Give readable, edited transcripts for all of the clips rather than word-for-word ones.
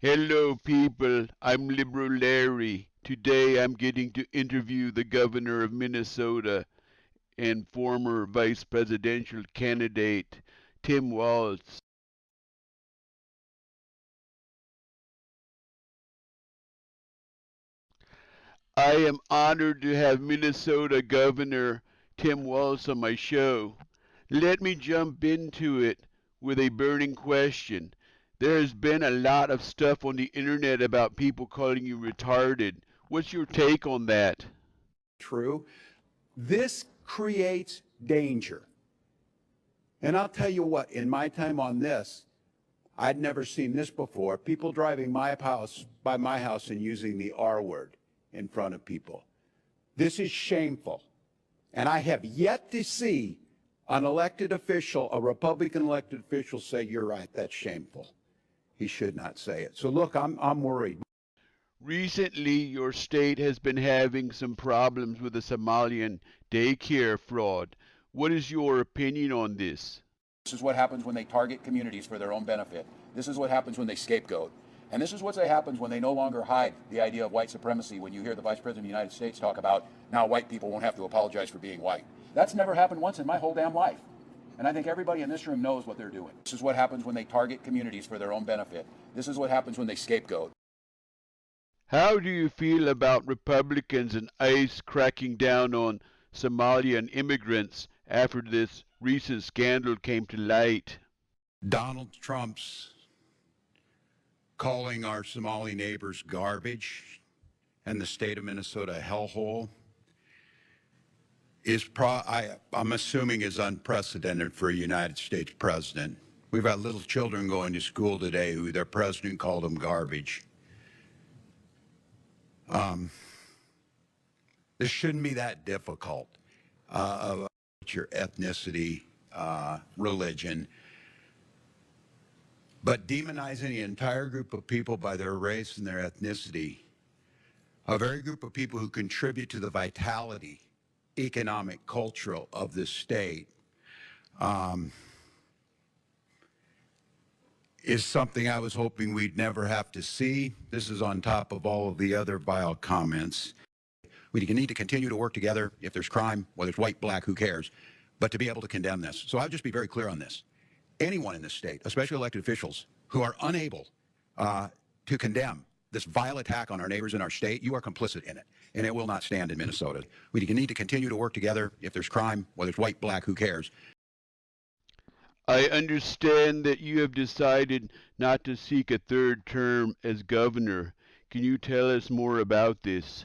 Hello, people. I'm Liberal Larry. Today I'm getting to interview the governor of Minnesota and former vice presidential candidate, Tim Walz. I am honored to have Minnesota Governor Tim Walz on my show. Let me jump into it with a burning question. There has been a lot of stuff on the internet about people calling you retarded. What's your take on that? True. This creates danger. And I'll tell you what, in my time on this, I'd never seen this before. People driving by my house and using the R word in front of people. This is shameful. And I have yet to see an elected official, a Republican elected official, say, "You're right, that's shameful." He should not say it. So look, I'm worried. Recently, your state has been having some problems with the Somalian daycare fraud. What is your opinion on this? This is what happens when they target communities for their own benefit. This is what happens when they scapegoat. And this is what happens when they no longer hide the idea of white supremacy when you hear the Vice President of the United States talk about now white people won't have to apologize for being white. That's never happened once in my whole damn life. And I think everybody in this room knows what they're doing. This is what happens when they target communities for their own benefit. This is what happens when they scapegoat. How do you feel about Republicans and ICE cracking down on Somalian immigrants after this recent scandal came to light? Donald Trump's calling our Somali neighbors garbage and the state of Minnesota a hellhole is, I'm assuming, is unprecedented for a United States president. We've got little children going to school today who their president called them garbage. This shouldn't be that difficult. Your ethnicity, religion, but demonizing the entire group of people by their race and their ethnicity, a very group of people who contribute to the vitality, economic, cultural of this state, is something I was hoping we'd never have to see. This is on top of all of the other vile comments. We need to continue to work together. If there's crime, whether it's white, black, who cares, but to be able to condemn this. So I'll just be very clear on this. Anyone in this state, especially elected officials, who are unable to condemn this vile attack on our neighbors in our state, you are complicit in it, and it will not stand in Minnesota. We need to continue to work together. If there's crime, whether it's white, black, who cares. I understand that you have decided not to seek a third term as governor. Can you tell us more about this?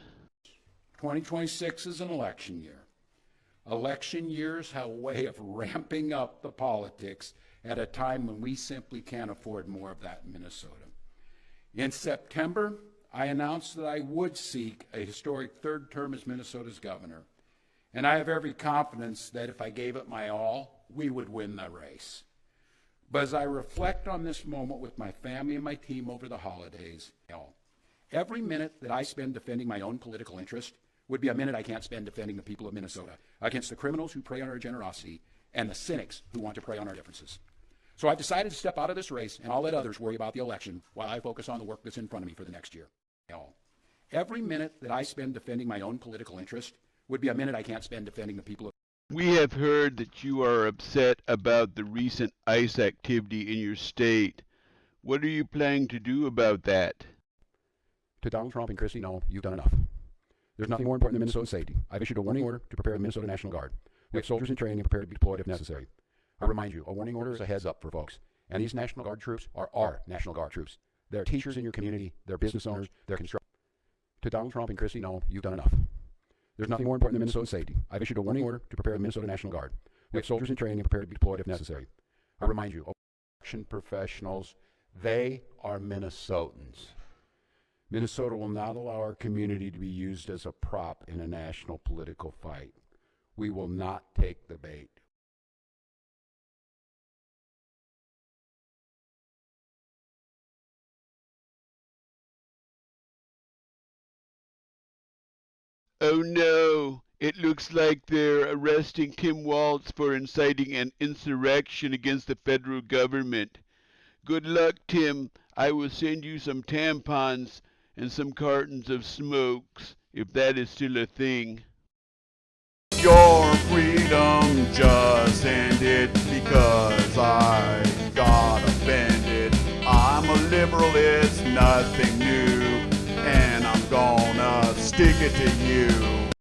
2026 is an election year. Election years have a way of ramping up the politics at a time when we simply can't afford more of that in Minnesota. In September, I announced that I would seek a historic third term as Minnesota's governor. And I have every confidence that if I gave it my all, we would win the race. But as I reflect on this moment with my family and my team over the holidays, every minute that I spend defending my own political interest would be a minute I can't spend defending the people of Minnesota against the criminals who prey on our generosity and the cynics who want to prey on our differences. So I've decided to step out of this race, and I'll let others worry about the election while I focus on the work that's in front of me for the next year. Every minute that I spend defending my own political interest would be a minute I can't spend defending the people of. We have heard that you are upset about the recent ICE activity in your state. What are you planning to do about that? To Donald Trump and Christie, no, you've done enough. There's nothing more important than Minnesota safety. I've issued a warning order to prepare the Minnesota National Guard. We have soldiers in training and prepared to be deployed if necessary. I remind you, a warning order is a heads up for folks. And these National Guard troops are our National Guard troops. They're teachers in your community, they're business owners, they're construction. To Donald Trump and Christie, no, you've done enough. There's nothing more important than Minnesota safety. I've issued a warning order to prepare the Minnesota National Guard. We have soldiers in training and prepared to be deployed if necessary. I remind you, election professionals, they are Minnesotans. Minnesota will not allow our community to be used as a prop in a national political fight. We will not take the bait. Oh no! It looks like they're arresting Tim Walz for inciting an insurrection against the federal government. Good luck, Tim. I will send you some tampons and some cartons of smokes, if that is still a thing. Your freedom just ended because I got offended. I'm a liberal, it's nothing new, and I'm gonna stick it to you.